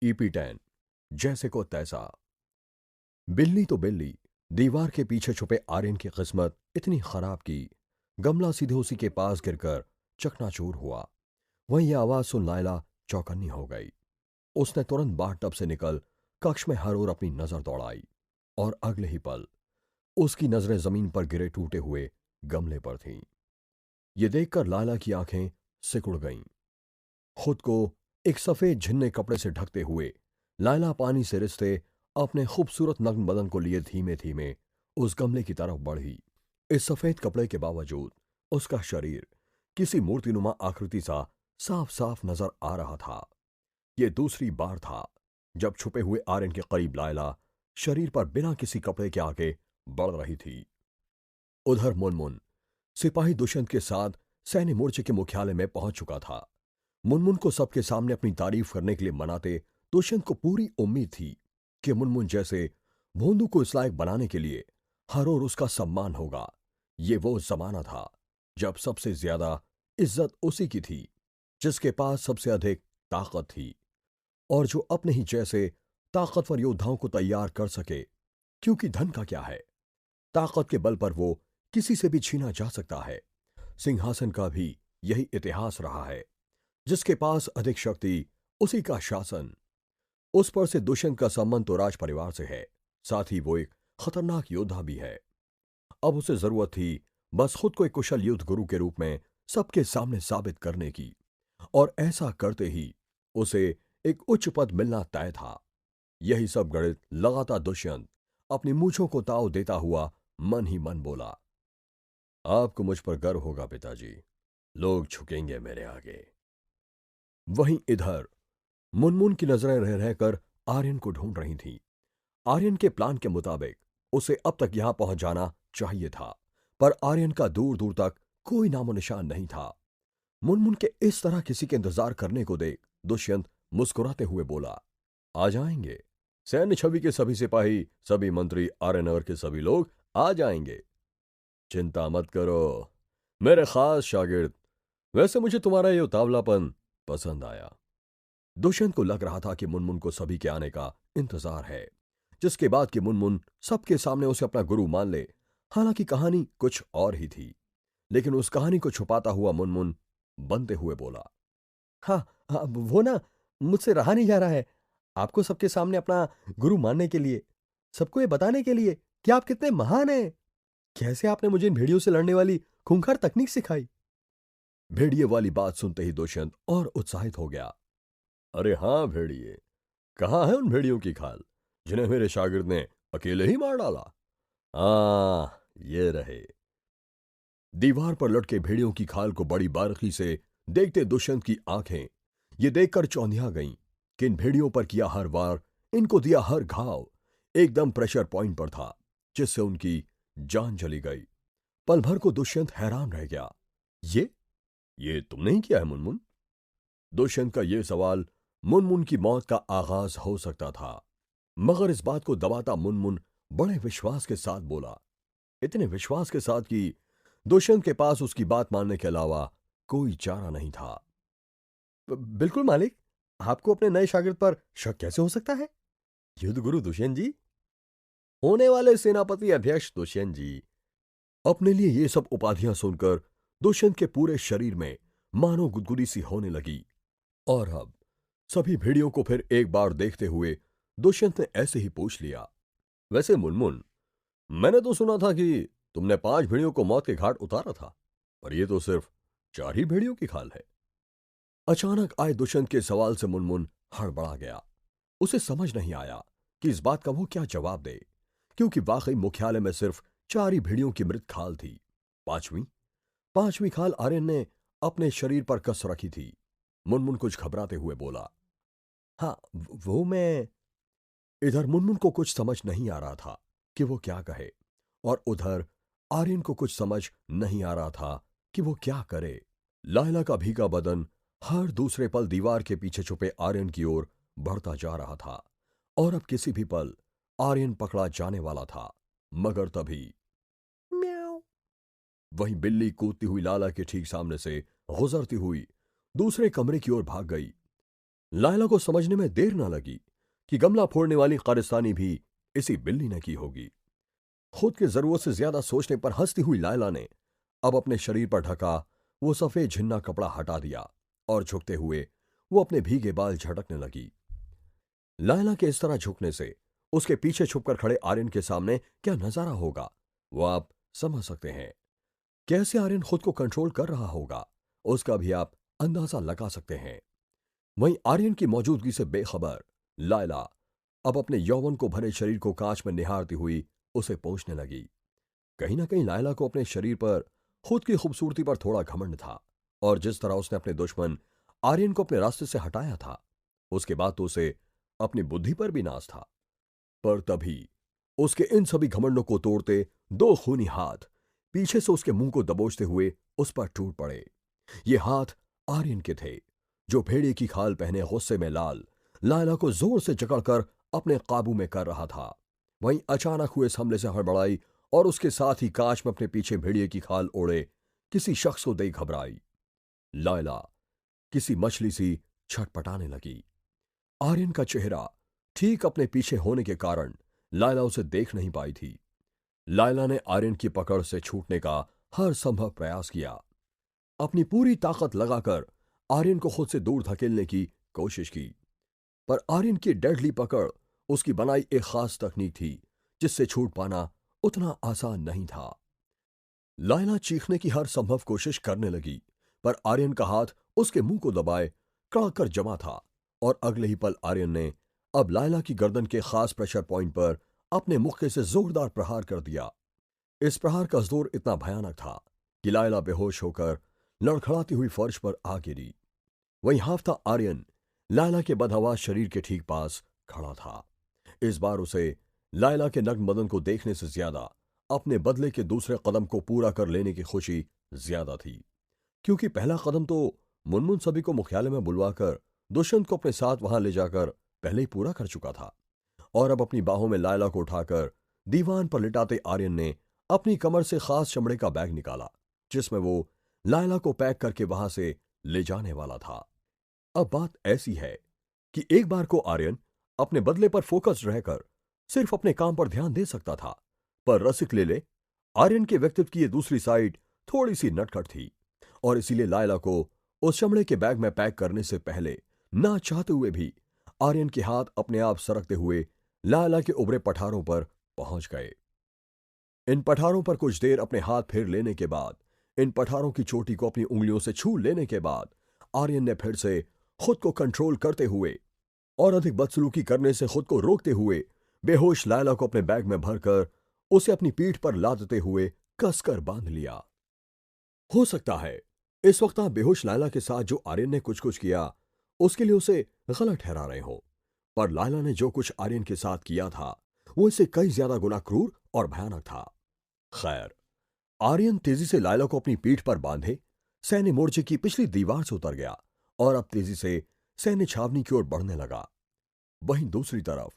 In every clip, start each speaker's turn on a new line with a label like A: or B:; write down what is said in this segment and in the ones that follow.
A: ईपी10 जैसे को तैसा। बिल्ली तो बिल्ली, दीवार के पीछे छुपे आर्यन की किस्मत इतनी खराब की गमला सीधे उसी के पास गिरकर चकनाचूर हुआ। वहीं यह आवाज सुन लायला चौकन्नी हो गई। उसने तुरंत बाथटब से निकल कक्ष में हर ओर अपनी नजर दौड़ाई और अगले ही पल उसकी नजरें जमीन पर गिरे टूटे हुए गमले पर थीं। ये देखकर लायला की आंखें सिकुड़ गईं। खुद को एक सफेद झिन्ने कपड़े से ढकते हुए लायला पानी से रिसते अपने खूबसूरत नग्न बदन को लिए धीमे धीमे उस गमले की तरफ बढ़ी। इस सफेद कपड़े के बावजूद उसका शरीर किसी मूर्तिनुमा आकृति सा साफ साफ नजर आ रहा था। यह दूसरी बार था जब छुपे हुए आर्यन के करीब लायला शरीर पर बिना किसी कपड़े के आगे बढ़ रही थी। उधर मुनमुन सिपाही दुष्यंत के साथ सैन्य मोर्चे के मुख्यालय में पहुंच चुका था। मुनमुन को सबके सामने अपनी तारीफ करने के लिए मनाते दुष्यंत को पूरी उम्मीद थी कि मुनमुन जैसे भोंदू को इस लायक बनाने के लिए हर ओर उसका सम्मान होगा। ये वो जमाना था जब सबसे ज्यादा इज्जत उसी की थी जिसके पास सबसे अधिक ताकत थी और जो अपने ही जैसे ताकतवर योद्धाओं को तैयार कर सके। क्योंकि धन का क्या है, ताकत के बल पर वो किसी से भी छीना जा सकता है। सिंहासन का भी यही इतिहास रहा है। जिसके पास अधिक शक्ति उसी का शासन। उस पर से दुष्यंत का संबंध तो राज परिवार से है, साथ ही वो एक खतरनाक योद्धा भी है। अब उसे जरूरत थी बस खुद को एक कुशल युद्ध गुरु के रूप में सबके सामने साबित करने की, और ऐसा करते ही उसे एक उच्च पद मिलना तय था। यही सब गणित लगातार दुष्यंत अपनी मूंछों को ताव देता हुआ मन ही मन बोला। आपको मुझ पर गर्व होगा पिताजी, लोग झुकेंगे मेरे आगे। वहीं इधर मुनमुन की नजरें रह रहकर आर्यन को ढूंढ रही थीं। आर्यन के प्लान के मुताबिक उसे अब तक यहां पहुंच जाना चाहिए था, पर आर्यन का दूर दूर तक कोई नामो निशान नहीं था। मुनमुन के इस तरह किसी के इंतजार करने को देख दुष्यंत मुस्कुराते हुए बोला, आ जाएंगे। सैन्य छवि के सभी सिपाही, सभी मंत्री, आर्यनगर के सभी लोग आ जाएंगे। चिंता मत करो मेरे खास शागिर्द। वैसे मुझे तुम्हारा ये उतावलापन पसंद आया। दुष्यंत को लग रहा था कि मुनमुन को सभी के आने का इंतजार है, जिसके बाद कि मुनमुन सबके सामने उसे अपना गुरु मान ले। हालांकि कहानी कुछ और ही थी, लेकिन उस कहानी को छुपाता हुआ मुनमुन बनते हुए बोला, हाँ हाँ, वो ना मुझसे रहा नहीं जा रहा है आपको सबके सामने अपना गुरु मानने के लिए, सबको ये बताने के लिए कि आप कितने महान हैं। कैसे आपने मुझे इन भेड़ियों से लड़ने वाली खूंखार तकनीक सिखाई। भेड़िए वाली बात सुनते ही दुष्यंत और उत्साहित हो गया। अरे हाँ भेड़िए, कहाँ है उन भेड़ियों की खाल जिन्हें मेरे शागिर्द ने अकेले ही मार डाला। ये रहे। दीवार पर लटके भेड़ियों की खाल को बड़ी बारीकी से देखते दुष्यंत की आंखें ये देखकर चौंधिया गईं कि इन भेड़ियों पर किया हर वार, इनको दिया हर घाव एकदम प्रेशर पॉइंट पर था, जिससे उनकी जान चली गई। पल भर को दुष्यंत हैरान रह गया। ये तुमने ही किया है मुनमुन? दुष्यंत का यह सवाल मुनमुन की मौत का आगाज हो सकता था, मगर इस बात को दबाता मुनमुन बड़े विश्वास के साथ बोला, इतने विश्वास के साथ कि दुष्यंत के पास उसकी बात मानने के अलावा कोई चारा नहीं था। बिल्कुल मालिक, आपको अपने नए शागिर्द पर शक कैसे हो सकता है? युद्ध गुरु दुष्यंत जी, होने वाले सेनापति अध्यक्ष दुष्यंत जी। अपने लिए ये सब उपाधियां सुनकर दुष्यंत के पूरे शरीर में मानो गुदगुदी सी होने लगी। और अब सभी भेड़ियों को फिर एक बार देखते हुए दुष्यंत ने ऐसे ही पूछ लिया, वैसे मुनमुन, मैंने तो सुना था कि तुमने 5 भेड़ियों को मौत के घाट उतारा था, पर यह तो सिर्फ 4 ही भेड़ियों की खाल है। अचानक आए दुष्यंत के सवाल से मुनमुन हड़बड़ा गया। उसे समझ नहीं आया कि इस बात का वो क्या जवाब दे, क्योंकि वाकई मुख्यालय में सिर्फ 4 ही भेड़ियों की मृत खाल थी। पांचवी पांचवी खाल आर्यन ने अपने शरीर पर कस रखी थी। मुनमुन कुछ घबराते हुए बोला, हाँ वो मैं। इधर मुनमुन को कुछ समझ नहीं आ रहा था कि वो क्या कहे, और उधर आर्यन को कुछ समझ नहीं आ रहा था कि वो क्या करे। लायला का भीगा बदन हर दूसरे पल दीवार के पीछे छुपे आर्यन की ओर बढ़ता जा रहा था, और अब किसी भी पल आर्यन पकड़ा जाने वाला था। मगर तभी म्याऊं! वहीं बिल्ली कूदती हुई लाला के ठीक सामने से गुजरती हुई दूसरे कमरे की ओर भाग गई। लायला को समझने में देर न लगी कि गमला फोड़ने वाली कारस्तानी भी इसी बिल्ली ने की होगी। खुद की जरूरत से ज्यादा सोचने पर हंसती हुई लायला ने अब अपने शरीर पर ढका वो सफेद झिन्ना कपड़ा हटा दिया और झुकते हुए वो अपने भीगे बाल झटकने लगी। लायला के इस तरह झुकने से उसके पीछे छुपकर खड़े आर्यन के सामने क्या नजारा होगा वो आप समझ सकते हैं। कैसे आर्यन खुद को कंट्रोल कर रहा होगा उसका भी आप अंदाजा लगा सकते हैं। वहीं आर्यन की मौजूदगी से बेखबर लायला अब अपने यौवन को भरे शरीर को कांच में निहारती हुई उसे पोंछने लगी। कहीं ना कहीं लायला को अपने शरीर पर खुद की खूबसूरती पर थोड़ा घमंड था और जिस तरह उसने अपने दुश्मन आर्यन को अपने रास्ते से हटाया था उसके बाद तो उसे अपनी बुद्धि पर भी नाज था। पर तभी उसके इन सभी घमंडों को तोड़ते दो खूनी हाथ पीछे से उसके मुंह को दबोचते हुए उस पर टूट पड़े। ये हाथ आर्यन के थे जो भेड़िए की खाल पहने गुस्से में लाल लायला को जोर से जकड़कर अपने काबू में कर रहा था। वहीं अचानक हुए इस हमले से हड़बड़ाई और उसके साथ ही कांच में अपने पीछे भेड़िए की खाल ओढ़े किसी शख्स को देख घबराई। लायला किसी मछली सी छटपटाने लगी। आर्यन का चेहरा ठीक अपने पीछे होने के कारण लायला उसे देख नहीं पाई थी। लायला ने आर्यन की पकड़ से छूटने का हर संभव प्रयास किया। अपनी पूरी ताकत लगाकर आर्यन को खुद से दूर धकेलने की कोशिश की, पर आर्यन की डेडली पकड़ उसकी बनाई एक खास तकनीक थी जिससे छूट पाना उतना आसान नहीं था। लायला चीखने की हर संभव कोशिश करने लगी, पर आर्यन का हाथ उसके मुंह को दबाए कड़ा कर जमा था और अगले ही पल आर्यन ने अब लायला की गर्दन के खास प्रेशर पॉइंट पर अपने मुक्के से जोरदार प्रहार कर दिया। इस प्रहार का जोर इतना भयानक था कि लायला बेहोश होकर लड़खड़ाती हुई फर्श पर आ गिरी। वहीं हाफता आर्यन लायला के बदहवास शरीर के ठीक पास खड़ा था। इस बार उसे लायला के नग्न बदन को देखने से ज्यादा अपने बदले के दूसरे कदम को पूरा कर लेने की खुशी ज्यादा थी, क्योंकि पहला कदम तो मुनमुन सभी को मुख्यालय में बुलवाकर दुष्यंत को अपने साथ वहां ले जाकर पहले ही पूरा कर चुका था। और अब अपनी बाहों में लायला को उठाकर दीवान पर लिटाते आर्यन ने अपनी कमर से खास चमड़े का बैग निकाला जिसमें वो लायला को पैक करके वहां से ले जाने वाला था। अब बात ऐसी है कि एक बार को आर्यन अपने बदले पर फोकस रहकर सिर्फ अपने काम पर ध्यान दे सकता था, पर रसिक लेले आर्यन के व्यक्तित्व की ये दूसरी साइड थोड़ी सी नटखट थी और इसीलिए लायला को उस चमड़े के बैग में पैक करने से पहले ना चाहते हुए भी आर्यन के हाथ अपने आप सरकते हुए लायला के उभरे पठारों पर पहुंच गए। इन पठारों पर कुछ देर अपने हाथ फेर लेने के बाद, इन पठारों की चोटी को अपनी उंगलियों से छू लेने के बाद आर्यन ने फिर से खुद को कंट्रोल करते हुए और अधिक बदसलूकी करने से खुद को रोकते हुए बेहोश लायला को अपने बैग में भरकर उसे अपनी पीठ पर लादते हुए कसकर बांध लिया। हो सकता है इस वक्त आप बेहोश लायला के साथ जो आर्यन ने कुछ कुछ किया उसके लिए उसे गलत ठहरा रहे हो, पर लायला ने जो कुछ आर्यन के साथ किया था वो इससे कई ज्यादा गुना क्रूर और भयानक था। खैर, आर्यन तेजी से लायला को अपनी पीठ पर बांधे सैन्य मोर्चे की पिछली दीवार से उतर गया और अब तेजी से सैन्य छावनी की ओर बढ़ने लगा। वहीं दूसरी तरफ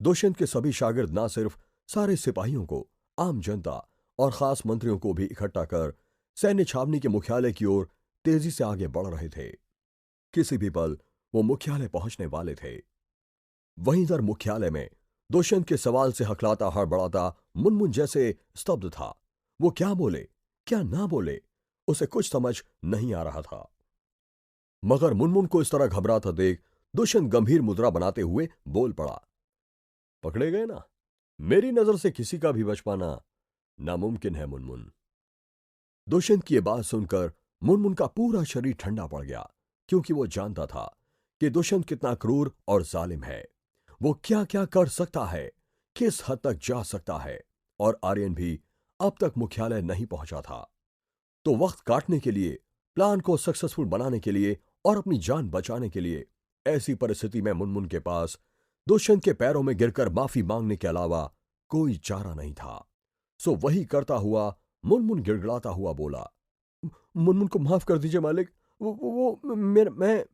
A: दुष्यंत के सभी शागिर्द ना सिर्फ सारे सिपाहियों को, आम जनता और खास मंत्रियों को भी इकट्ठा कर सैन्य छावनी के मुख्यालय की ओर तेजी से आगे बढ़ रहे थे। किसी भी पल वो मुख्यालय पहुंचने वाले थे। वहीं इधर मुख्यालय में दुष्यंत के सवाल से हकलाता हड़बड़ाता मुनमुन जैसे स्तब्ध था। वो क्या बोले क्या ना बोले उसे कुछ समझ नहीं आ रहा था, मगर मुनमुन को इस तरह घबराता देख दुष्यंत गंभीर मुद्रा बनाते हुए बोल पड़ा। पकड़े गए ना, मेरी नजर से किसी का भी बच पाना नामुमकिन है मुनमुन। दुष्यंत की ये बात सुनकर मुनमुन का पूरा शरीर ठंडा पड़ गया, क्योंकि वो जानता था कि दुष्यंत कितना क्रूर और जालिम है, वो क्या क्या कर सकता है, किस हद तक जा सकता है। और आर्यन भी अब तक मुख्यालय नहीं पहुंचा था, तो वक्त काटने के लिए, प्लान को सक्सेसफुल बनाने के लिए और अपनी जान बचाने के लिए ऐसी परिस्थिति में मुनमुन के पास दुष्यंत के पैरों में गिरकर माफी मांगने के अलावा कोई चारा नहीं था। सो वही करता हुआ मुनमुन गिड़गिड़ाता हुआ बोला, मुनमुन को माफ कर दीजिए मालिक,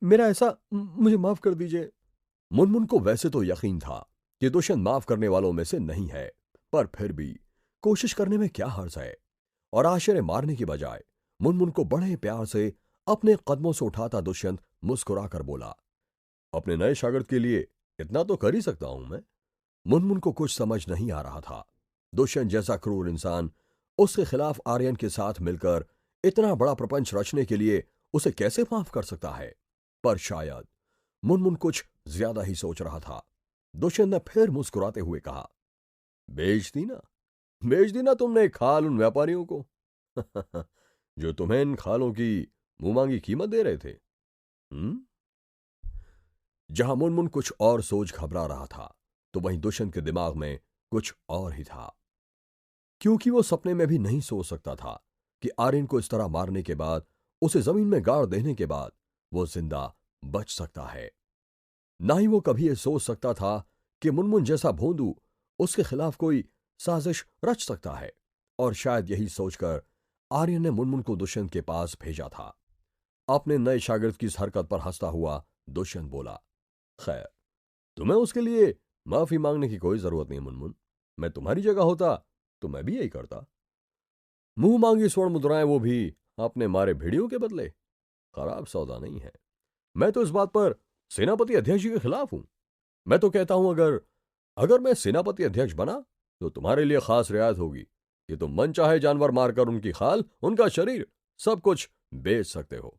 A: मेरा ऐसा, मुझे माफ कर दीजिए। मुनमुन को वैसे तो यकीन था कि दुष्यंत माफ करने वालों में से नहीं है, पर फिर भी कोशिश करने में क्या हर्ज है। और आश्चर्य मारने की बजाय मुनमुन को बड़े प्यार से अपने कदमों से उठाता दुष्यंत मुस्कुराकर बोला, अपने नए शागिर्द के लिए इतना तो कर ही सकता हूं मैं। मुनमुन को कुछ समझ नहीं आ रहा था। दुष्यंत जैसा क्रूर इंसान उसके खिलाफ आर्यन के साथ मिलकर इतना बड़ा प्रपंच रचने के लिए उसे कैसे माफ कर सकता है। पर शायद मुनमुन कुछ ज्यादा ही सोच रहा था। दुष्यंत ने फिर मुस्कुराते हुए कहा, बेच दी ना, बेच दी ना तुमने खाल उन व्यापारियों को जो तुम्हें इन खालों की मुंह मांगी कीमत दे रहे थे। हम्म। जहां मुनमुन कुछ और सोच घबरा रहा था, तो वहीं दुष्यंत के दिमाग में कुछ और ही था। क्योंकि वो सपने में भी नहीं सोच सकता था कि आर्यन को इस तरह मारने के बाद, उसे जमीन में गाड़ देने के बाद वो जिंदा बच सकता है। ना ही वो कभी यह सोच सकता था कि मुनमुन जैसा भोंदू उसके खिलाफ कोई साजिश रच सकता है। और शायद यही सोचकर आर्यन ने मुनमुन को दुष्यंत के पास भेजा था। अपने नए शागिर्द की इस हरकत पर हंसता हुआ दुष्यंत बोला, खैर, तुम्हें उसके लिए माफी मांगने की कोई जरूरत नहीं मुनमुन। मैं तुम्हारी जगह होता तो मैं भी यही करता। मुंह मांगी स्वर्ण मुद्राएं, वो भी अपने मारे भेड़ियों के बदले। खराब सौदा नहीं है। मैं तो इस बात पर सेनापति अध्यक्ष जी के खिलाफ हूं। मैं तो कहता हूं, अगर अगर मैं सेनापति अध्यक्ष बना तो तुम्हारे लिए खास रियायत होगी कि तुम मन चाहे जानवर मारकर उनकी खाल, उनका शरीर, सब कुछ बेच सकते हो।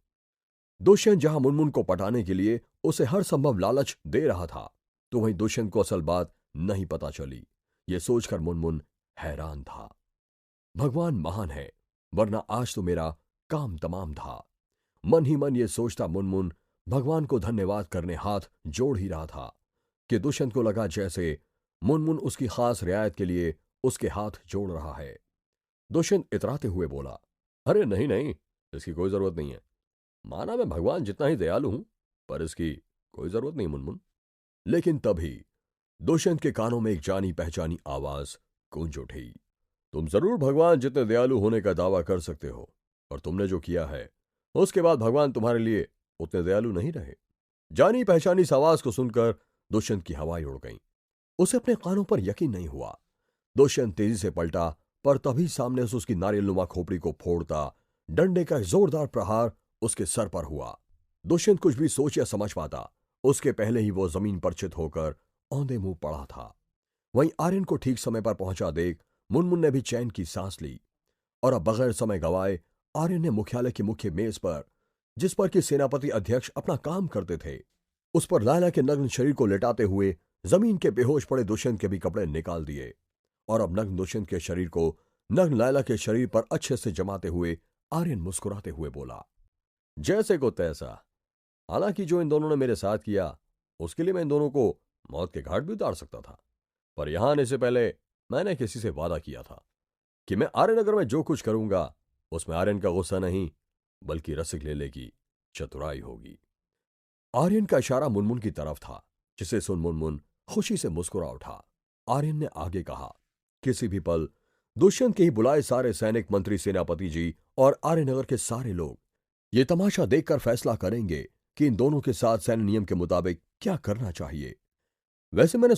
A: दुष्यंत जहां मुनमुन को पटाने के लिए उसे हर संभव लालच दे रहा था, तो वहीं दुष्यंत को असल बात नहीं पता चली। यह सोचकर मुनमुन हैरान था। भगवान महान है, वरना आज तो मेरा काम तमाम था। मन ही मन ये सोचता मुनमुन भगवान को धन्यवाद करने हाथ जोड़ ही रहा था कि दुष्यंत को लगा जैसे मुनमुन उसकी खास रियायत के लिए उसके हाथ जोड़ रहा है। दुष्यंत इतराते हुए बोला, अरे नहीं नहीं, इसकी कोई जरूरत नहीं है। माना मैं भगवान जितना ही दयालु हूं, पर इसकी कोई जरूरत नहीं मुनमुन। लेकिन तभी दुष्यंत के कानों में एक जानी पहचानी आवाज गूंज उठी, तुम जरूर भगवान जितने दयालु होने का दावा कर सकते हो, और तुमने जो किया है उसके बाद भगवान तुम्हारे लिए उतने दयालु नहीं रहे। जानी पहचानी इस आवाज को सुनकर दुष्यंत की हवाएं उड़ गईं। उसे अपने कानों पर यकीन नहीं हुआ। दुष्यंत तेजी से पलटा, पर तभी सामने से उसकी नारियलनुमा खोपड़ी को फोड़ता डंडे का एक जोरदार प्रहार उसके सर पर हुआ। दुष्यंत कुछ भी सोच या समझ पाता उसके पहले ही वो जमीन पर चित होकर औंधे मुंह पड़ा था। वहीं आर्यन को ठीक समय पर पहुंचा देख मुनमुन ने भी चैन की सांस ली, और अब बगैर समय गवाए आर्यन ने मुख्यालय की मुख्य मेज पर, जिस पर कि सेनापति अध्यक्ष अपना काम करते थे, उस पर लायला के नग्न शरीर को लेटाते हुए जमीन के बेहोश पड़े दुष्यंत के भी कपड़े निकाल दिए, और अब नग्न दुष्यंत के शरीर को नग्न लायला के शरीर पर अच्छे से जमाते हुए आर्यन मुस्कुराते हुए बोला, जैसे को तैसा। हालांकि जो इन दोनों ने मेरे साथ किया उसके लिए मैं इन दोनों को मौत के घाट भी उतार सकता था, पर यहां आने से पहले मैंने किसी से वादा किया था कि मैं आर्यनगर में जो कुछ करूंगा उसमें आर्यन का गुस्सा नहीं, बल्कि रसिक लेले की चतुराई होगी। आर्यन का इशारा मुनमुन की तरफ था, जिसे सुन मुनमुन खुशी से मुस्कुरा उठा। आर्यन ने आगे कहा, किसी भी पल दुष्यंत के ही बुलाए सारे सैनिक, मंत्री, सेनापति जी और आर्यनगर के सारे लोग ये तमाशा देखकर फैसला करेंगे कि इन दोनों के साथ सैन्य नियम के मुताबिक क्या करना चाहिए। वैसे मैंने